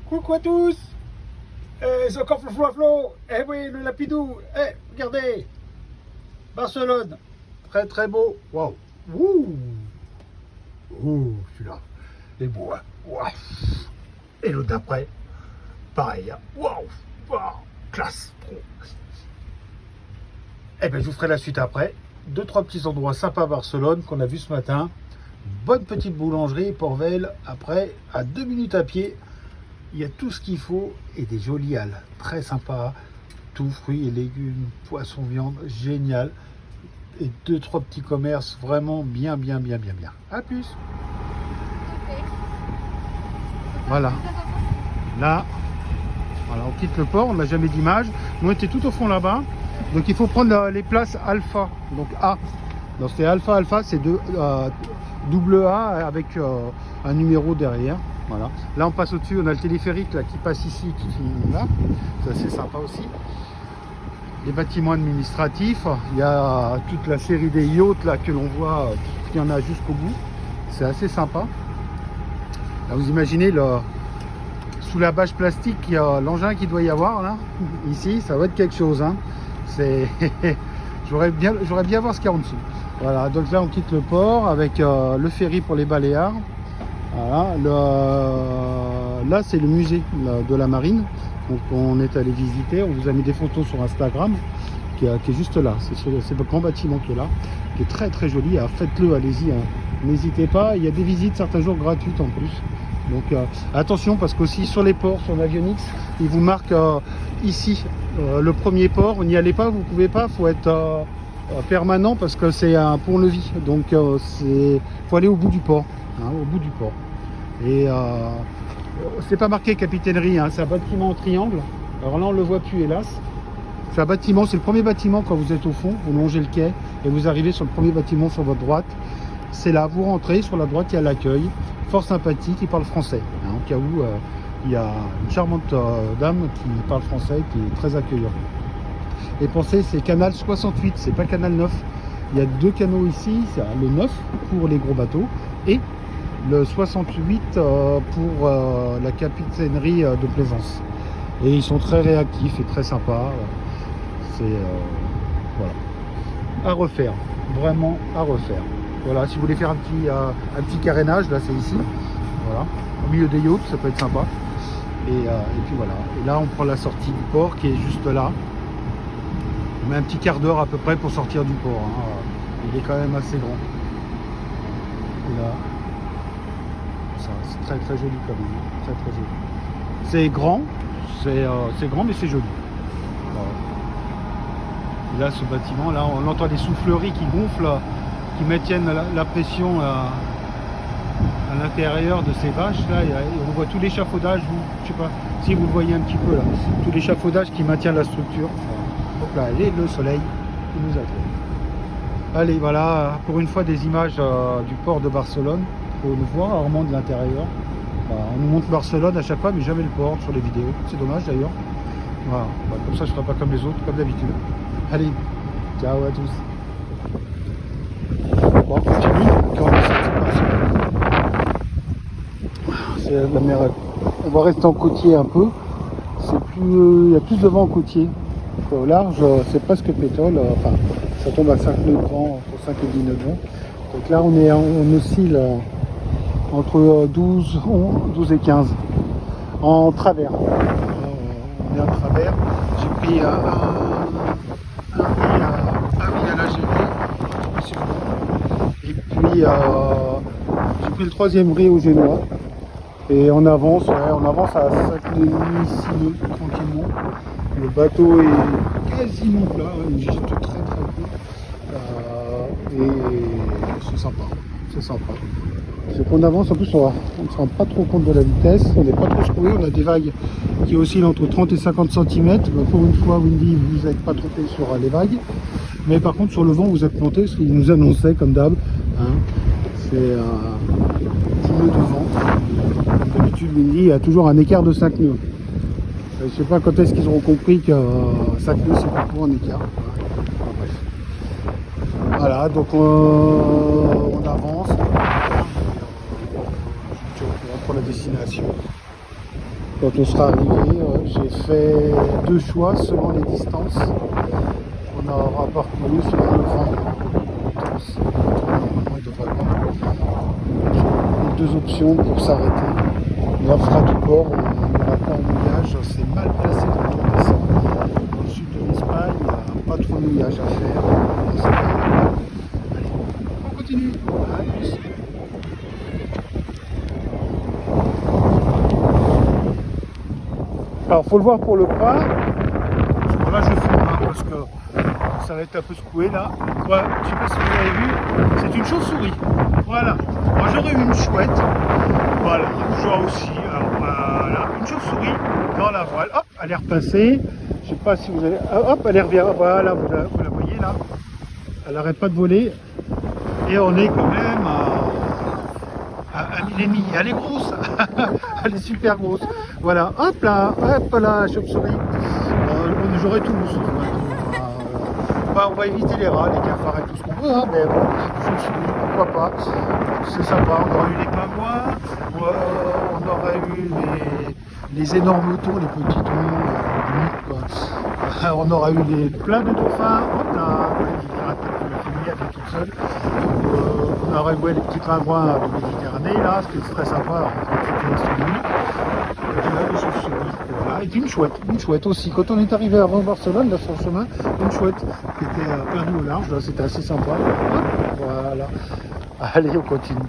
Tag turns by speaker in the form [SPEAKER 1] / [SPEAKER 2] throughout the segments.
[SPEAKER 1] Coucou à tous. C'est encore Flo. Eh oui, le Lapidou. Eh, regardez. Barcelone. Très très beau. Waouh. Ouh. Ouh, celui-là. Il est beau, hein. Waouh. Et l'autre d'après, pareil. Hein. Waouh. Waouh. Classe. Eh bien, je vous ferai la suite après. 2-3 petits endroits sympas à Barcelone qu'on a vu ce matin. Bonne petite boulangerie, Porvel. Après, à 2 minutes à pied, il y a tout ce qu'il faut et des jolies halles. Très sympa. Tout, fruits et légumes, poissons, viande, génial. Et 2-3 petits commerces vraiment bien. À plus. Voilà. Là, voilà, on quitte le port, on n'a jamais d'image. Nous, on était tout au fond là-bas. Donc, il faut prendre les places alpha. Donc, A. Donc, c'est alpha, c'est double A avec un numéro derrière. Voilà. Là, on passe au-dessus. On a le téléphérique là, qui passe ici, qui finit là. C'est assez sympa aussi. Les bâtiments administratifs. Il y a toute la série des yachts là que l'on voit. Il y en a jusqu'au bout. C'est assez sympa. Là, vous imaginez sous la bâche plastique, il y a l'engin qu'il doit y avoir là. Ici, ça va être quelque chose. Hein. J'aurais bien voir ce qu'il y a en dessous. Voilà, donc là on quitte le port avec le ferry pour les Baléares. Voilà, là c'est le musée de la marine. Donc on est allé visiter, on vous a mis des photos sur Instagram qui est juste là. C'est le grand bâtiment qui est là, qui est très très joli. Alors, faites-le, allez-y, hein. N'hésitez pas. Il y a des visites certains jours gratuites en plus. Donc attention parce qu'aussi sur les ports, sur Navionics, ils vous marquent ici le premier port. Vous n'y allez pas, vous pouvez pas, faut être permanent parce que c'est un pont-levis. Donc faut aller au bout du port, hein, au bout du port. Et c'est pas marqué capitainerie, hein, c'est un bâtiment en triangle. Alors là on le voit plus hélas. C'est un bâtiment, c'est le premier bâtiment quand vous êtes au fond, vous longez le quai et vous arrivez sur le premier bâtiment sur votre droite. C'est là, vous rentrez, sur la droite il y a l'accueil, fort sympathique, il parle français, hein, au cas où il y a une charmante dame qui parle français, qui est très accueillante. Et pensez, c'est canal 68, c'est pas canal 9. Il y a 2 canaux ici, c'est le 9 pour les gros bateaux et le 68 pour la capitainerie de plaisance. Et ils sont très réactifs et très sympas. C'est voilà, à refaire, vraiment à refaire. Voilà, si vous voulez faire un petit carénage, là c'est ici, voilà, au milieu des yachts, ça peut être sympa. Et puis voilà, et là on prend la sortie du port qui est juste là. On met un petit quart d'heure à peu près pour sortir du port, hein. Il est quand même assez grand. Et là, c'est très très joli quand même, très très joli. C'est grand, mais c'est joli. Voilà. Et là ce bâtiment, là on entend des souffleries qui gonflent, qui maintiennent la pression à l'intérieur de ces vaches là, et on voit tout l'échafaudage, je sais pas si vous le voyez un petit peu là, tout l'échafaudage qui maintient la structure. Donc là, et le soleil qui nous attend. Allez, voilà, pour une fois des images du port de Barcelone, pour le voir rarement de l'intérieur. Voilà, on nous montre Barcelone à chaque fois, mais jamais le port sur les vidéos. C'est dommage d'ailleurs. Voilà, comme ça je ne serai pas comme les autres, comme d'habitude. Allez, ciao à tous. Bon, on continue, quand on est sorti de Barcelone. C'est la mer. On va rester en côtier un peu. Il y a plus de vent en côtier. Au large, c'est presque pétole. Enfin, ça tombe à 5 nœuds de vent, entre 5 et 10 nœuds de vent. Donc là, on oscille entre 12 et 15 en travers. On est en travers. J'ai pris un riz à la gelée. Et puis, j'ai pris le 3e riz au génois. Et on avance à 5 nœuds, 6 nœuds tranquillement. Le bateau est quasiment plat, il jette très très peu. Et c'est sympa. C'est qu'on avance, en plus on ne se rend pas trop compte de la vitesse, on n'est pas trop secoué, on a des vagues qui oscillent entre 30 et 50 cm. Pour une fois, Windy, vous n'êtes pas trompé sur les vagues. Mais par contre, sur le vent, vous êtes planté, ce qu'il nous annonçait comme d'hab. Hein. C'est 10 nœuds de vent. D'habitude, Windy, il y a toujours un écart de 5 nœuds. Je ne sais pas quand est-ce qu'ils auront compris que 5 nœuds c'est pas pour un écart. Enfin, bref. Voilà, donc on avance. Je suis au courant pour la destination. Quand on sera arrivé, j'ai fait 2 choix selon les distances. On aura parcouru selon le vent. Il devrait avoir les 2 options pour s'arrêter. Et on fera du port, on n'ira pas en mouillage, c'est mal placé quand on descend. Dans le sud de l'Espagne, il n'y a pas trop de mouillage à faire. Allez, on continue. À plus. Alors, faut le voir pour le pas. Là, je filme parce que ça va être un peu secoué là. Ouais, je sais pas si vous avez vu, c'est une chauve-souris. Voilà. Moi, j'aurais eu une chouette. Voilà, j'aurais aussi. Alors, voilà, une chauve-souris dans la voile. Hop, elle est repassée. Je sais pas si vous allez. Hop, elle revient. Voilà, vous la voyez là. Elle n'arrête pas de voler. Et on est quand même à 1000 et elle est grosse. Elle est super grosse. Voilà, hop là, chauve-souris. J'aurais tout le on va éviter les rats, les cafards et tout ce qu'on veut, hein, mais bon, chauve-souris, pourquoi pas. C'est sympa. On aurait eu les pingouins, on aurait eu les énormes thons, les petits thons, on aurait eu plein de dauphins. Hop là, la famille elle est toute seule. On aurait eu les petits pingouins de Méditerranée, là, ce qui est très sympa. Les chauves-souris, voilà. Et puis une chouette aussi. Quand on est arrivé avant Barcelone, là sur le chemin, une chouette qui était perdue au large, là c'était assez sympa. Voilà. Allez, on continue.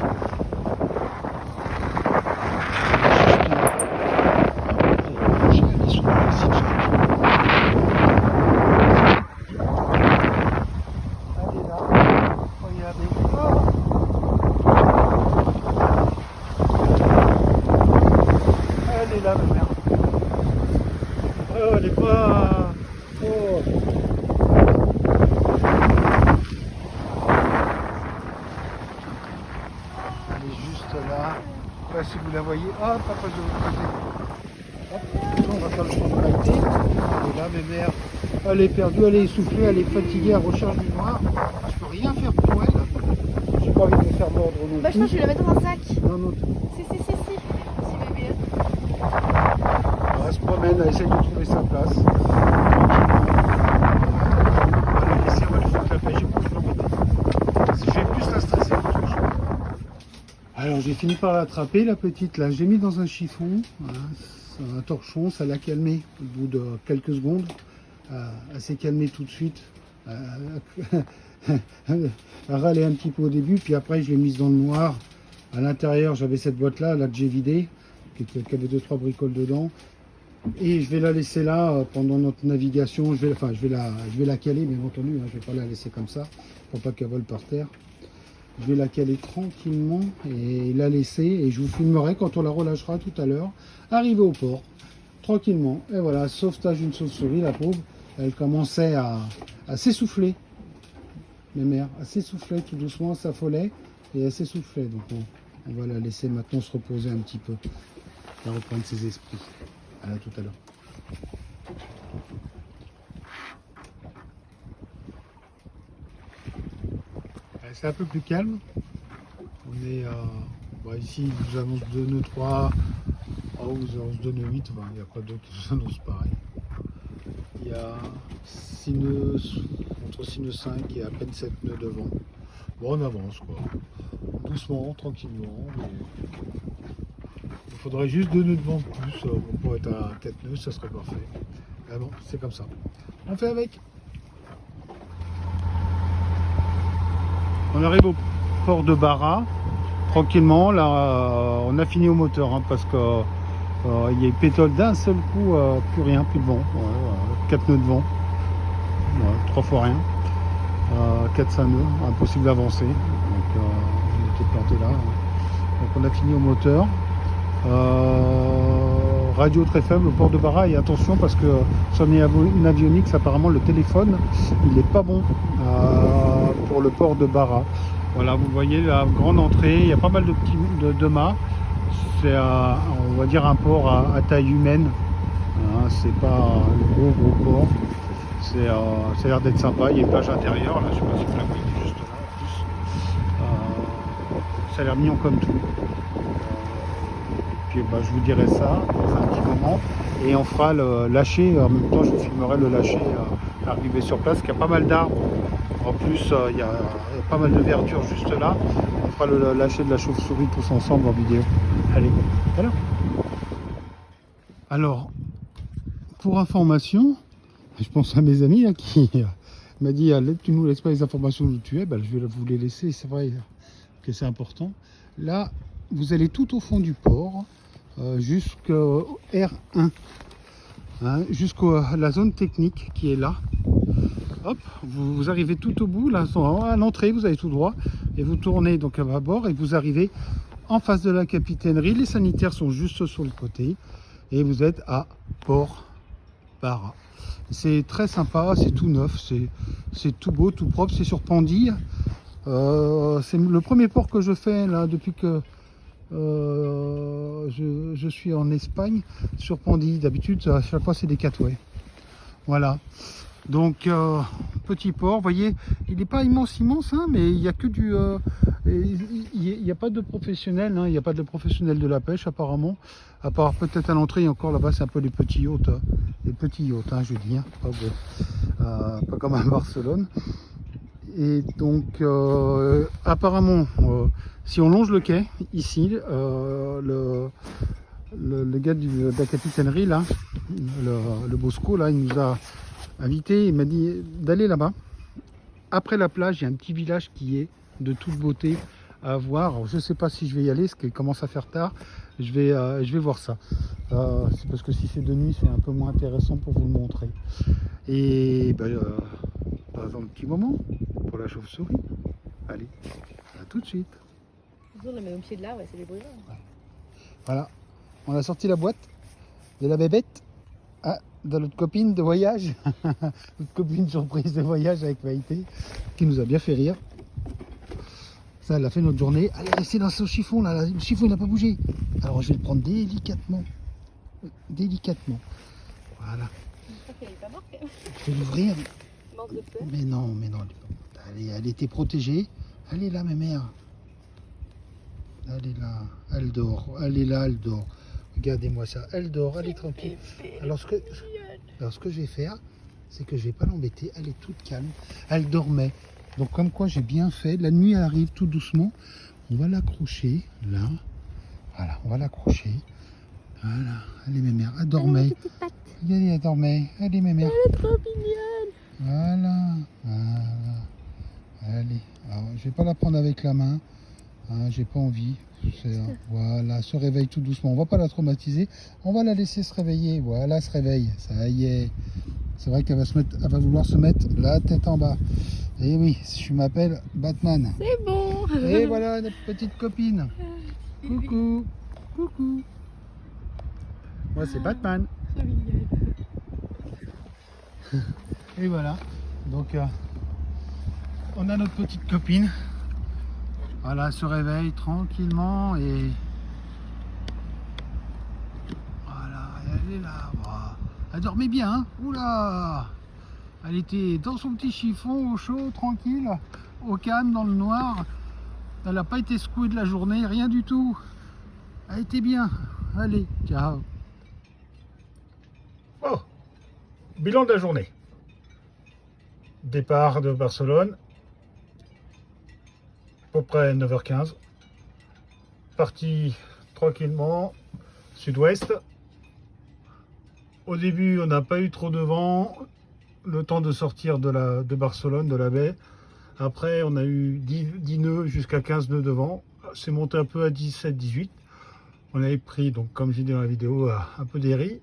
[SPEAKER 1] Elle est pas... Oh. Elle est juste là. Je sais pas si vous la voyez. Hop, après de l'autre côté. Hop, on va faire le champ de qualité. Elle est là, mémère. Elle est perdue, elle est essoufflée, elle est fatiguée, elle recherche du noir. Je peux rien faire pour elle. J'ai pas envie de me faire mordre non plus.
[SPEAKER 2] Bah je pense que je vais la mettre dans un sac.
[SPEAKER 1] Non.
[SPEAKER 2] Si bébé.
[SPEAKER 1] Elle se promène, elle essaye de trouver sa place. Je vais plus la stresser qu'autre chose. Alors j'ai fini par l'attraper, la petite là. J'ai mis dans un chiffon, voilà, un torchon, ça l'a calmée au bout de quelques secondes. Elle s'est calmée tout de suite. Elle râlait un petit peu au début, puis après je l'ai mise dans le noir. À l'intérieur j'avais cette boîte là que j'ai vidée, qui avait 2-3 bricoles dedans. Et je vais la laisser là pendant notre navigation. Je vais la caler, bien entendu. Hein, je ne vais pas la laisser comme ça pour pas qu'elle vole par terre. Je vais la caler tranquillement et la laisser. Et je vous filmerai quand on la relâchera tout à l'heure. Arriver au port, tranquillement. Et voilà, sauvetage d'une chauve-souris, la pauvre. Elle commençait à s'essouffler. Mes mères, à s'essouffler tout doucement, s'affolait et elle s'essoufflait. Donc on va la laisser maintenant se reposer un petit peu. Elle reprendre ses esprits. À tout à l'heure. C'est un peu plus calme. On est ici, il nous annonce 2 nœuds 3. Oh, vous annonce 2 nœuds 8. Il n'y a pas d'autres qui nous annoncent pareil. Il y a 6 nœuds, entre 6 nœuds 5 et à peine 7 nœuds de vent. Bon, on avance quoi. Doucement, tranquillement. Mais... il faudrait juste 2 nœuds de vent de plus pour être à 4 nœuds, ça serait parfait. Mais bon, c'est comme ça. On fait avec. On arrive au port de Barra, tranquillement. Là, on a fini au moteur hein, parce que il y a eu pétole d'un seul coup, plus rien, plus de vent. 4 nœuds de vent, 3 fois rien. 4-5 nœuds, impossible d'avancer. Donc, on était planté là. Donc, on a fini au moteur. Radio très faible au port de Barra et attention parce que sur une avionique apparemment le téléphone il n'est pas bon pour le port de Barra. Voilà, vous voyez la grande entrée, il y a pas mal de petits de mâts. C'est on va dire un port à taille humaine, hein, c'est pas un gros port. Ça a l'air d'être sympa, il y a une plage intérieure là, je sais pas si vous la voyez juste là en plus. Ça a l'air mignon comme tout. Puis je vous dirai ça dans un petit moment. Et on fera le lâcher, en même temps je vous filmerai le lâcher arrivé sur place, qu'il y a pas mal d'arbres. En plus, il y a pas mal de verdure juste là. On fera le lâcher de la chauve-souris tous ensemble en vidéo. Allez, à l'heure. Alors, pour information, je pense à mes amis là, qui m'a dit tu nous laisses pas les informations d'où tu es, je vais vous les laisser, c'est vrai que c'est important. Là, vous allez tout au fond du port, jusqu'au R1, hein, jusqu'à la zone technique qui est là. Hop, vous arrivez tout au bout, là, à l'entrée, vous allez tout droit, et vous tournez donc à bord, et vous arrivez en face de la capitainerie. Les sanitaires sont juste sur le côté, et vous êtes à Port-Bara. C'est très sympa, c'est tout neuf, c'est tout beau, tout propre, c'est sur Pandille. C'est le premier port que je fais là depuis que je suis en Espagne sur Pandille. D'habitude, à chaque fois, c'est des Catouais. Voilà. Donc, petit port, vous voyez, il n'est pas immense, hein, mais il n'y a que du... il n'y a pas de professionnels, hein, il n'y a pas de professionnels de la pêche apparemment, à part peut-être à l'entrée, et encore là-bas, c'est un peu les petits yachts, hein, je dis, hein, pas comme à Barcelone. Et donc, apparemment, si on longe le quai, ici, le gars de la capitainerie, là, le Bosco, là, il nous a invité, il m'a dit d'aller là-bas. Après la plage, il y a un petit village qui est de toute beauté à voir. Alors, je ne sais pas si je vais y aller, parce qu'il commence à faire tard. Je vais voir ça. C'est parce que si c'est de nuit, c'est un peu moins intéressant pour vous le montrer. Et dans un petit moment, pour la chauve-souris. Allez, à tout de suite.
[SPEAKER 2] On la met au pied de là, ouais, c'est des brûleurs.
[SPEAKER 1] Voilà, on a sorti la boîte de la bébête. Ah, de notre copine de voyage, notre copine surprise de voyage avec Maïté, qui nous a bien fait rire. Ça, elle a fait notre journée. Allez, restez dans ce chiffon là, le chiffon il n'a pas bougé. Alors je vais le prendre délicatement. Délicatement. Voilà.
[SPEAKER 2] J'espère qu'elle n'est pas morte.
[SPEAKER 1] Je vais l'ouvrir.
[SPEAKER 2] Manque de peur.
[SPEAKER 1] Mais non. Allez, elle était protégée. Elle est là, ma mère. Elle est là. Elle dort. Elle est là, elle dort. Regardez-moi ça, elle dort, elle est tranquille. Alors ce que je vais faire, c'est que je vais pas l'embêter, elle est toute calme, elle dormait. Donc comme quoi j'ai bien fait, la nuit elle arrive tout doucement, on va l'accrocher là, voilà, on va l'accrocher. Voilà, allez mes mères, elle dormait. Regardez, elle dormait, allez mes mères.
[SPEAKER 2] Elle est trop mignonne.
[SPEAKER 1] Voilà. Allez, alors je vais pas la prendre avec la main, hein, j'ai pas envie. Voilà, se réveille tout doucement. On va pas la traumatiser, on va la laisser se réveiller. Voilà, elle se réveille, ça y est. C'est vrai qu'elle va vouloir se mettre la tête en bas. Et oui, je m'appelle Batman.
[SPEAKER 2] C'est bon.
[SPEAKER 1] Et voilà notre petite copine. Coucou, coucou. Moi c'est Batman.
[SPEAKER 2] Trop mignonne.
[SPEAKER 1] Et voilà, donc on a notre petite copine. Voilà, elle se réveille tranquillement et voilà, elle est là. Voilà. Elle dormait bien, hein. Oula, elle était dans son petit chiffon au chaud, tranquille, au calme, dans le noir. Elle n'a pas été secouée de la journée, rien du tout. Elle était bien. Allez, ciao. Oh, bilan de la journée. Départ de Barcelone. À peu près 9h15, parti tranquillement sud-ouest. Au début on n'a pas eu trop de vent, le temps de sortir de Barcelone, de la baie. Après on a eu 10 nœuds jusqu'à 15 nœuds de vent, c'est monté un peu à 17-18. On avait pris, donc comme j'ai dit dans la vidéo, un peu des riz.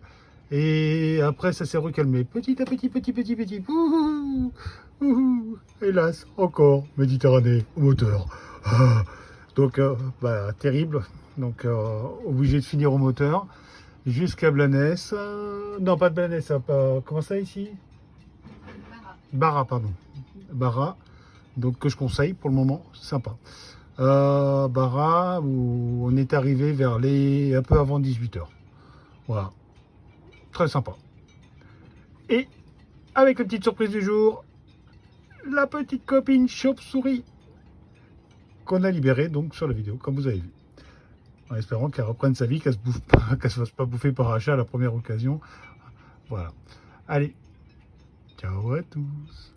[SPEAKER 1] Et après ça s'est recalmé petit à petit, petit. Ouhou, ouhou. Hélas, encore Méditerranée au moteur. Donc terrible. Donc obligé de finir au moteur jusqu'à Blanes. Non, pas de Blanes, comment ça ici? Bara, pardon. Bara. Donc que je conseille pour le moment, c'est sympa. Bara, où on est arrivé vers un peu avant 18h. Voilà. Très sympa. Et avec la petite surprise du jour, la petite copine chauve-souris qu'on a libérée donc sur la vidéo, comme vous avez vu. en espérant qu'elle reprenne sa vie, qu'elle se bouffe pas, qu'elle se fasse pas bouffer par un chat à la première occasion. Voilà. Allez, ciao à tous.